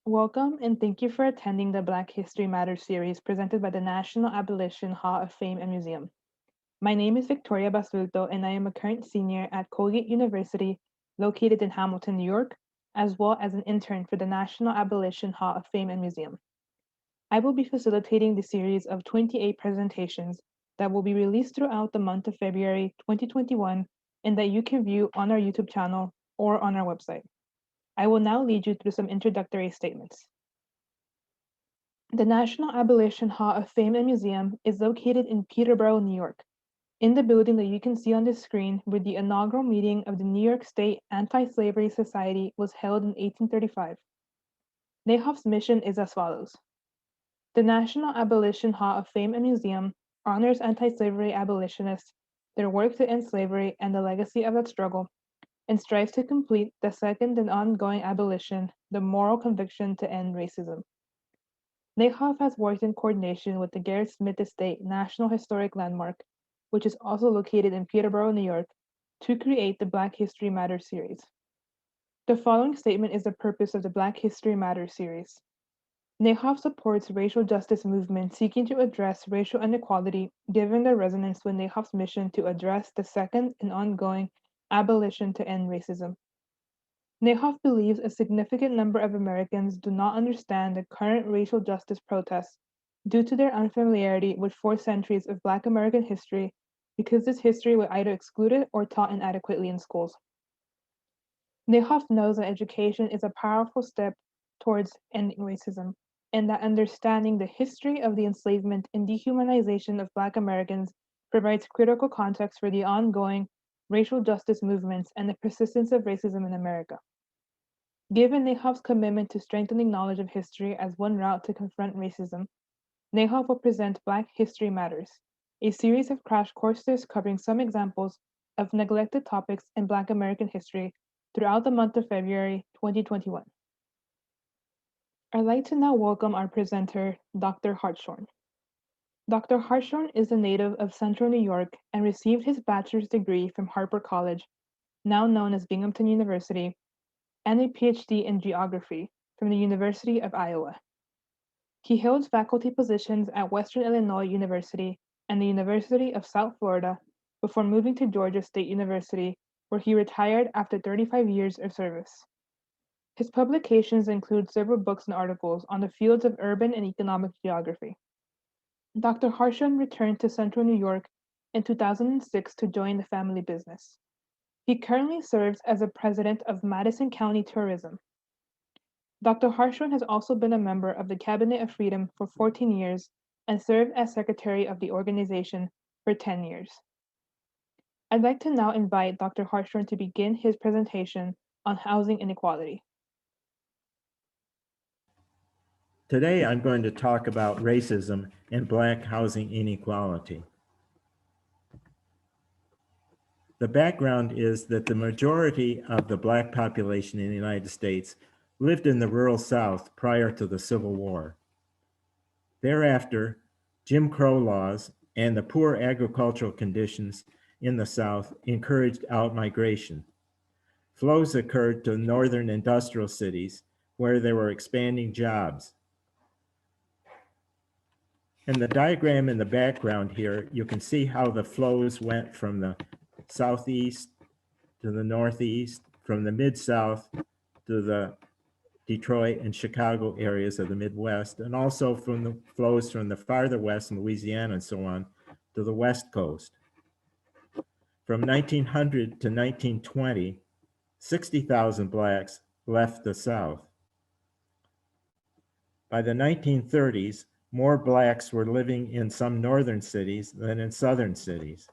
Welcome and thank you for attending the Black History Matters series presented by the National Abolition Hall of Fame and Museum. My name is Victoria Basulto and I am a current senior at Colgate University located in Hamilton, New York, as well as an intern for the National Abolition Hall of Fame and Museum. I will be facilitating the series of 28 presentations that will be released throughout the month of February 2021 and that you can view on our YouTube channel or on our website. I will now lead you through some introductory statements. The National Abolition Hall of Fame and Museum is located in Peterborough, New York, in the building that you can see on this screen where the inaugural meeting of the New York State Anti-Slavery Society was held in 1835. NAHOF's mission is as follows. The National Abolition Hall of Fame and Museum honors anti-slavery abolitionists, their work to end slavery and the legacy of that struggle, and strives to complete the second and ongoing abolition, the moral conviction to end racism. NAHOF has worked in coordination with the Garrett Smith Estate National Historic Landmark, which is also located in Peterborough, New York, to create the Black History Matters series. The following statement is the purpose of the Black History Matters series. NAHOF supports racial justice movements seeking to address racial inequality, given their resonance with NAHOF's mission to address the second and ongoing abolition to end racism. NAHOF believes a significant number of Americans do not understand the current racial justice protests due to their unfamiliarity with 4 centuries of Black American history because this history was either excluded or taught inadequately in schools. NAHOF knows that education is a powerful step towards ending racism, and that understanding the history of the enslavement and dehumanization of Black Americans provides critical context for the ongoing racial justice movements and the persistence of racism in America. Given NAHOF's commitment to strengthening knowledge of history as one route to confront racism, NAHOF will present Black History Matters, a series of crash courses covering some examples of neglected topics in Black American history throughout the month of February 2021. I'd like to now welcome our presenter, Dr. Hartshorn. Dr. Hartshorn is a native of Central New York and received his bachelor's degree from Harper College, now known as Binghamton University, and a PhD in geography from the University of Iowa. He held faculty positions at Western Illinois University and the University of South Florida before moving to Georgia State University, where he retired after 35 years of service. His publications include several books and articles on the fields of urban and economic geography. Dr. Hartshorn returned to Central New York in 2006 to join the family business. He currently serves as the president of Madison County Tourism. Dr. Hartshorn has also been a member of the Cabinet of Freedom for 14 years and served as secretary of the organization for 10 years. I'd like to now invite Dr. Hartshorn to begin his presentation on housing inequality. Today, I'm going to talk about racism and Black housing inequality. The background is that the majority of the Black population in the United States lived in the rural South prior to the Civil War. Thereafter, Jim Crow laws and the poor agricultural conditions in the South encouraged outmigration. Flows occurred to northern industrial cities where there were expanding jobs. In the diagram in the background here, you can see how the flows went from the southeast to the northeast, from the mid-south to the Detroit and Chicago areas of the Midwest, and also from the flows from the farther west in Louisiana and so on to the West Coast. From 1900 to 1920, 60,000 Blacks left the South. By the 1930s, more Blacks were living in some northern cities than in southern cities.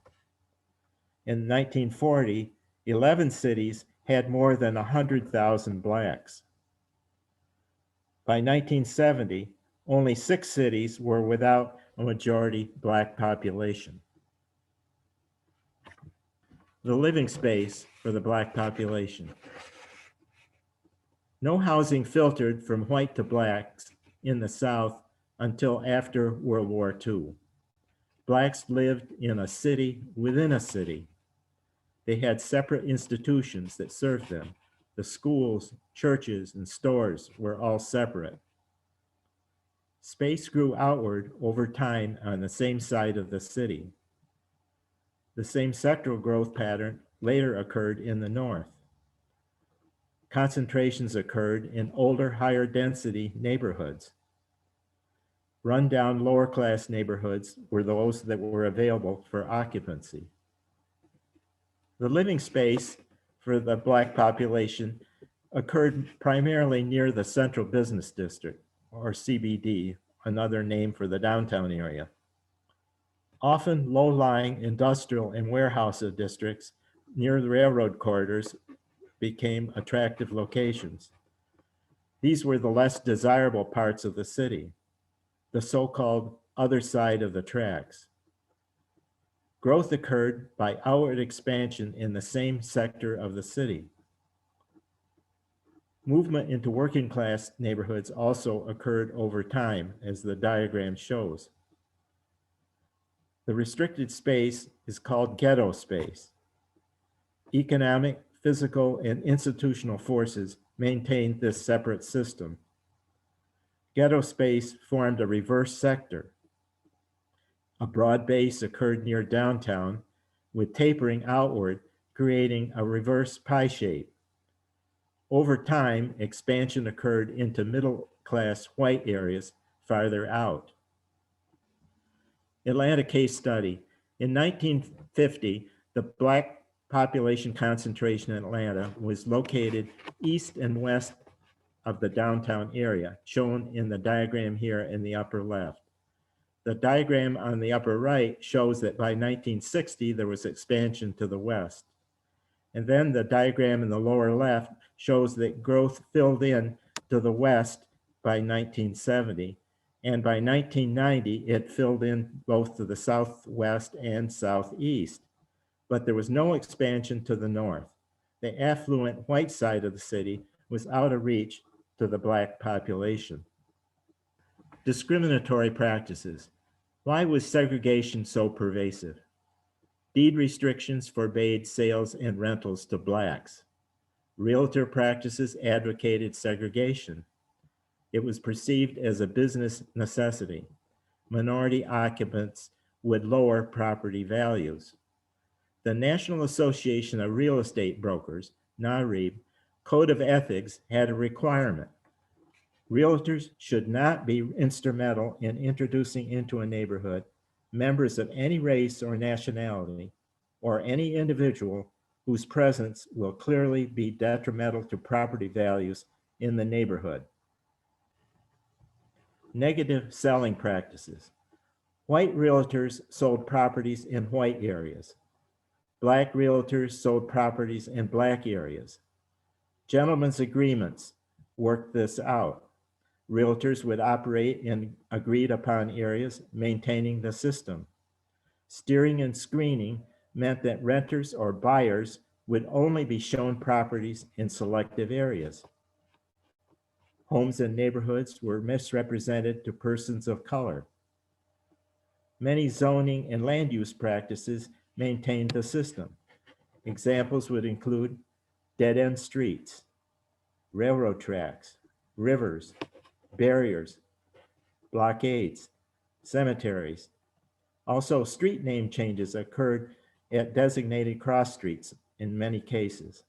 In 1940, 11 cities had more than 100,000 Blacks. By 1970, only 6 cities were without a majority Black population. The living space for the Black population. No housing filtered from white to Blacks in the South until after World War II. Blacks lived in a city within a city. They had separate institutions that served them. The schools, churches, and stores were all separate. Space grew outward over time on the same side of the city. The same sectoral growth pattern later occurred in the north. Concentrations occurred in older, higher density neighborhoods. Rundown lower class neighborhoods were those that were available for occupancy. The living space for the Black population occurred primarily near the Central Business District, or CBD, another name for the downtown area. Often low-lying industrial and warehouse districts near the railroad corridors became attractive locations. These were the less desirable parts of the city, the so-called other side of the tracks. Growth occurred by outward expansion in the same sector of the city. Movement into working class neighborhoods also occurred over time, as the diagram shows. The restricted space is called ghetto space. Economic, physical, and institutional forces maintained this separate system. Ghetto space formed a reverse sector. A broad base occurred near downtown, with tapering outward, creating a reverse pie shape. Over time, expansion occurred into middle-class white areas farther out. Atlanta case study. In 1950, the Black population concentration in Atlanta was located east and west of the downtown area, shown in the diagram here in the upper left. The diagram on the upper right shows that by 1960, there was expansion to the west. And then the diagram in the lower left shows that growth filled in to the west by 1970. And by 1990, it filled in both to the southwest and southeast. But there was no expansion to the north. The affluent white side of the city was out of reach to the Black population. Discriminatory practices. Why was segregation so pervasive? Deed restrictions forbade sales and rentals to Blacks. Realtor practices advocated segregation. It was perceived as a business necessity. Minority occupants would lower property values. The National Association of Real Estate Brokers, NAREB, Code of Ethics had a requirement. Realtors should not be instrumental in introducing into a neighborhood members of any race or nationality, or any individual whose presence will clearly be detrimental to property values in the neighborhood. Negative selling practices. White realtors sold properties in white areas. Black realtors sold properties in Black areas. Gentlemen's agreements worked this out. Realtors would operate in agreed upon areas, maintaining the system. Steering and screening meant that renters or buyers would only be shown properties in selective areas. Homes and neighborhoods were misrepresented to persons of color. Many zoning and land use practices maintained the system. Examples would include dead-end streets, railroad tracks, rivers, barriers, blockades, cemeteries. Also, street name changes occurred at designated cross streets in many cases.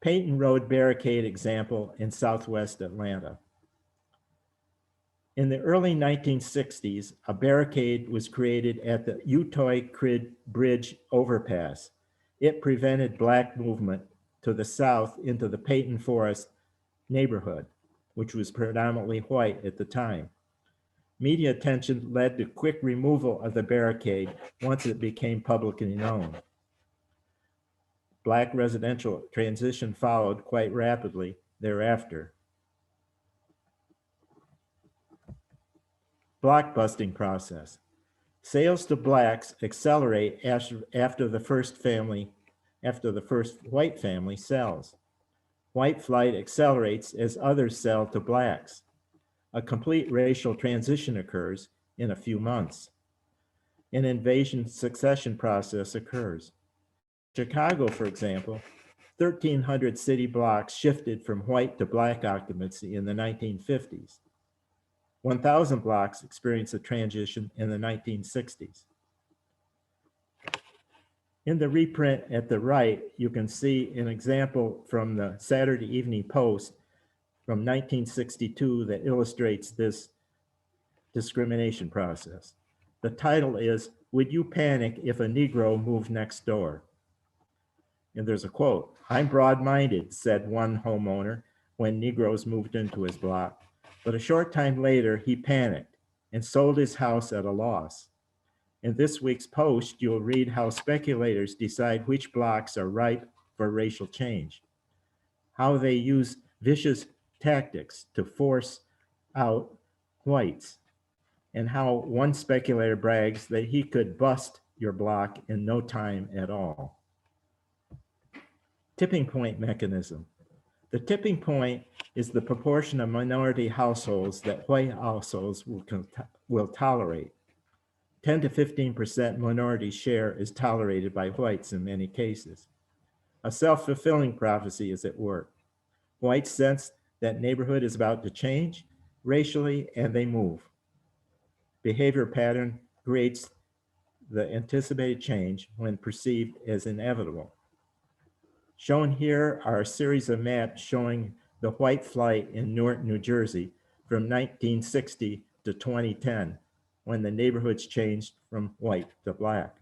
Peyton Road barricade example in Southwest Atlanta. In the early 1960s, a barricade was created at the Utoy Crid Bridge overpass. It prevented Black movement to the south into the Peyton Forest neighborhood, which was predominantly white at the time. Media attention led to quick removal of the barricade once it became publicly known. Black residential transition followed quite rapidly thereafter. Blockbusting process. Sales to Blacks accelerate after the first white family sells. White flight accelerates as others sell to Blacks. A complete racial transition occurs in a few months. An invasion succession process occurs. Chicago, for example, 1,300 city blocks shifted from white to black occupancy in the 1950s. 1,000 blocks experienced a transition in the 1960s. In the reprint at the right, you can see an example from the Saturday Evening Post from 1962 that illustrates this discrimination process. The title is, "Would You Panic If a Negro Moved Next Door?" And there's a quote, "I'm broad-minded," said one homeowner when Negroes moved into his block. But a short time later, he panicked and sold his house at a loss. In this week's Post, you'll read how speculators decide which blocks are ripe for racial change, how they use vicious tactics to force out whites, and how one speculator brags that he could bust your block in no time at all. Tipping point mechanism. The tipping point is the proportion of minority households that white households will tolerate. 10 to 15% minority share is tolerated by whites in many cases. A self-fulfilling prophecy is at work. Whites sense that neighborhood is about to change racially, and they move. Behavior pattern creates the anticipated change when perceived as inevitable. Shown here are a series of maps showing the white flight in Newark, New Jersey from 1960 to 2010, when the neighborhoods changed from white to black.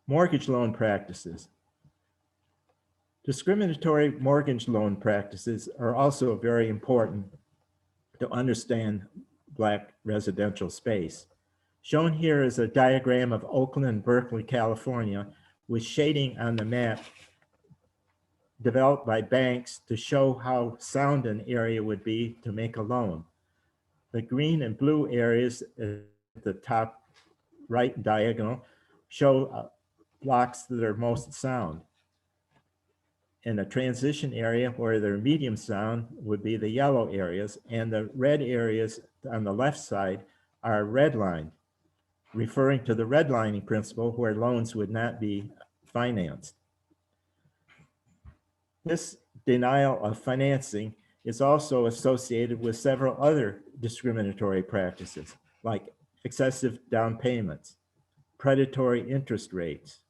Mortgage loan practices. Discriminatory mortgage loan practices are also very important to understand black residential space. Shown here is a diagram of Oakland and Berkeley, California, with shading on the map developed by banks to show how sound an area would be to make a loan. The green and blue areas at the top right diagonal show blocks that are most sound. And a transition area where they're medium sound would be the yellow areas, and the red areas on the left side are redlined, referring to the redlining principle where loans would not be financed. This denial of financing is also associated with several other discriminatory practices, like excessive down payments, predatory interest rates,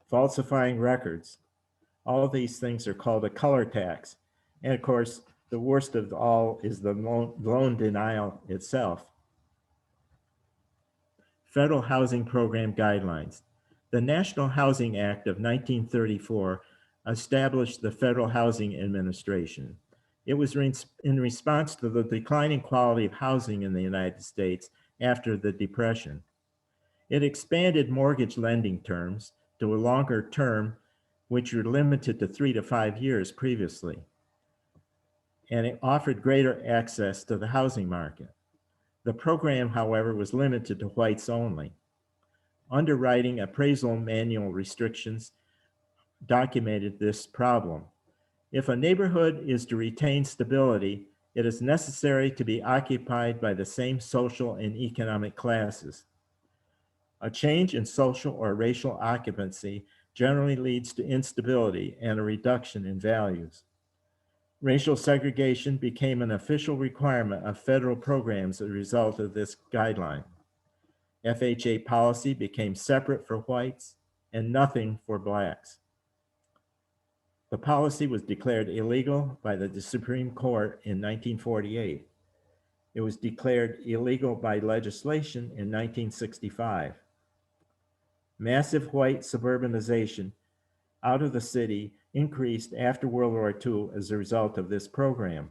falsifying records. All of these things are called a color tax. And of course, the worst of all is the loan denial itself. Federal Housing Program Guidelines. The National Housing Act of 1934 established the Federal Housing Administration. It was in response to the declining quality of housing in the United States after the Depression. It expanded mortgage lending terms to a longer term, which were limited to 3 to 5 years previously. And it offered greater access to the housing market. The program, however, was limited to whites only. Underwriting appraisal manual restrictions documented this problem. If a neighborhood is to retain stability, it is necessary to be occupied by the same social and economic classes. A change in social or racial occupancy generally leads to instability and a reduction in values. Racial segregation became an official requirement of federal programs as a result of this guideline. FHA policy became separate for whites and nothing for blacks. The policy was declared illegal by the Supreme Court in 1948. It was declared illegal by legislation in 1965. Massive white suburbanization out of the city increased after World War II as a result of this program.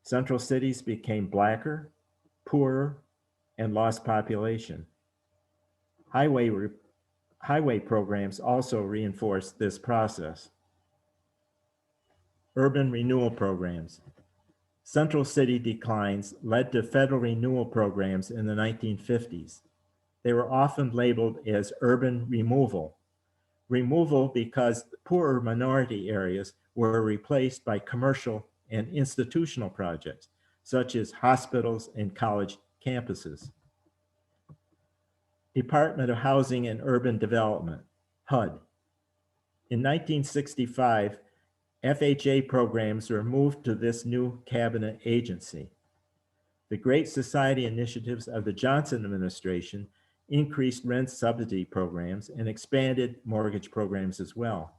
Central cities became blacker, poorer, and lost population. Highway programs also reinforced this process. Urban renewal programs. Central city declines led to federal renewal programs in the 1950s. They were often labeled as urban removal. Removal because poorer minority areas were replaced by commercial and institutional projects, such as hospitals and college campuses. Department of Housing and Urban Development, HUD. In 1965, FHA programs were moved to this new cabinet agency. The Great Society initiatives of the Johnson administration increased rent subsidy programs and expanded mortgage programs as well.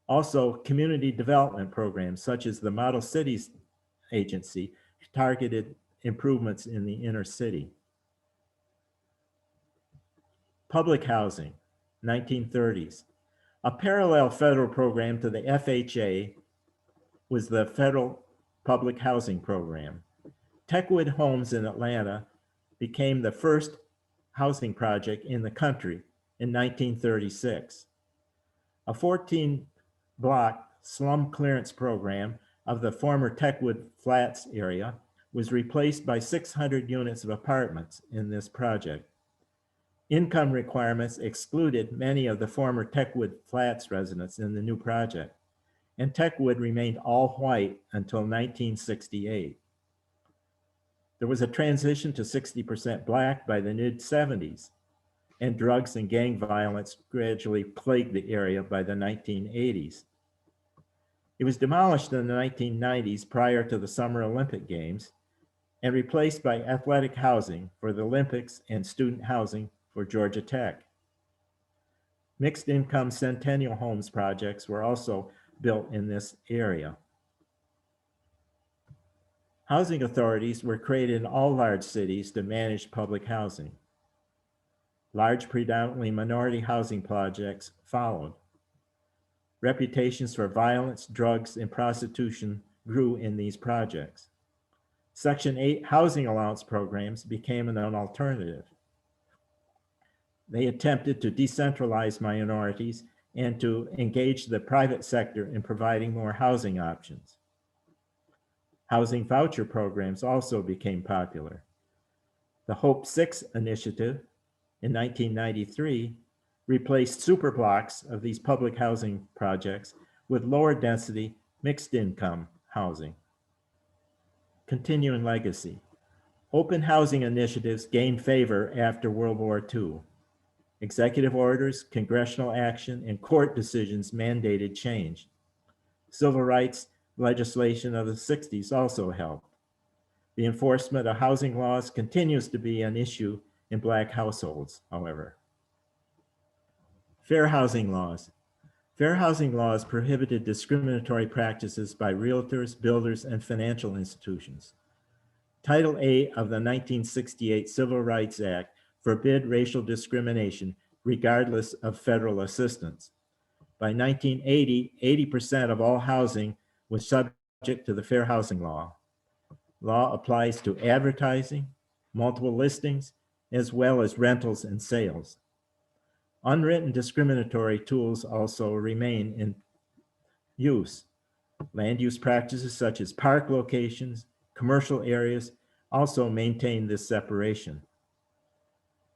Also, community development programs such as the Model Cities Agency targeted improvements in the inner city. Public housing, 1930s. A parallel federal program to the FHA was the Federal Public Housing Program. Techwood Homes in Atlanta became the first housing project in the country in 1936. A 14-block slum clearance program of the former Techwood Flats area was replaced by 600 units of apartments in this project. Income requirements excluded many of the former Techwood Flats residents in the new project, and Techwood remained all white until 1968. There was a transition to 60% Black by the mid-70s, and drugs and gang violence gradually plagued the area by the 1980s. It was demolished in the 1990s prior to the Summer Olympic Games and replaced by athletic housing for the Olympics and student housing for Georgia Tech. Mixed income Centennial Homes projects were also built in this area. Housing authorities were created in all large cities to manage public housing. Large, predominantly minority housing projects followed. Reputations for violence, drugs, and prostitution grew in these projects. Section 8 housing allowance programs became an alternative. They attempted to decentralize minorities and to engage the private sector in providing more housing options. Housing voucher programs also became popular. The Hope 6 initiative in 1993 replaced superblocks of these public housing projects with lower density, mixed income housing. Continuing legacy. Open housing initiatives gained favor after World War II. Executive orders, congressional action, and court decisions mandated change. Civil rights legislation of the 60s also helped. The enforcement of housing laws continues to be an issue in Black households, however. Fair housing laws. Fair housing laws prohibited discriminatory practices by realtors, builders, and financial institutions. Title 8 of the 1968 Civil Rights Act forbid racial discrimination regardless of federal assistance. By 1980, 80% of all housing was subject to the Fair Housing Law. Law applies to advertising, multiple listings, as well as rentals and sales. Unwritten discriminatory tools also remain in use. Land use practices such as park locations, commercial areas also maintain this separation.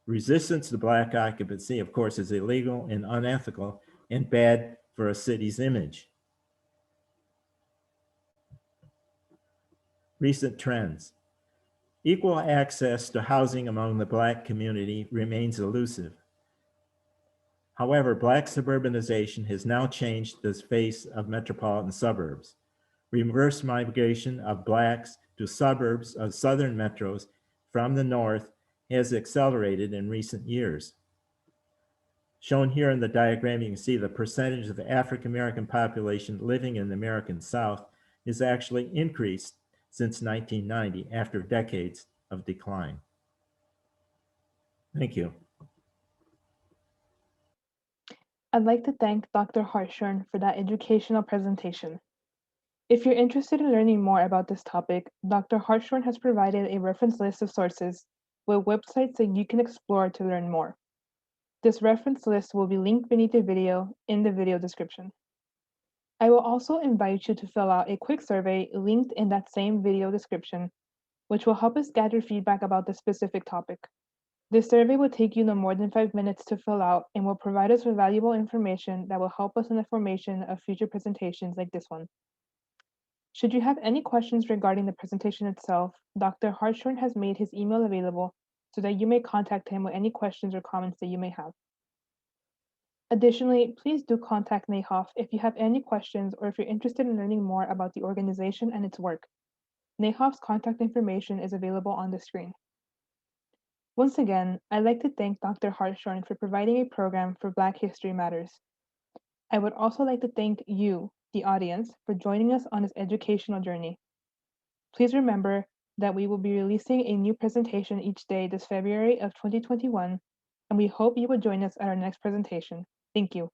Resistance to Black occupancy, of course, is illegal and unethical and bad for a city's image. Recent trends. Equal access to housing among the Black community remains elusive. However, Black suburbanization has now changed the face of metropolitan suburbs. Reverse migration of Blacks to suburbs of southern metros from the north has accelerated in recent years. Shown here in the diagram, you can see the percentage of the African American population living in the American South is actually increased since 1990 after decades of decline. Thank you. I'd like to thank Dr. Hartshorn for that educational presentation. If you're interested in learning more about this topic, Dr. Hartshorn has provided a reference list of sources with websites that you can explore to learn more. This reference list will be linked beneath the video in the video description. I will also invite you to fill out a quick survey linked in that same video description, which will help us gather feedback about the specific topic. This survey will take you no more than 5 minutes to fill out and will provide us with valuable information that will help us in the formation of future presentations like this one. Should you have any questions regarding the presentation itself, Dr. Hartshorn has made his email available so that you may contact him with any questions or comments that you may have. Additionally, please do contact NAHOF if you have any questions or if you're interested in learning more about the organization and its work. NAHOF's contact information is available on the screen. Once again, I'd like to thank Dr. Hartshorn for providing a program for Black History Matters. I would also like to thank you, the audience, for joining us on this educational journey. Please remember that we will be releasing a new presentation each day this February of 2021, and we hope you will join us at our next presentation. Thank you.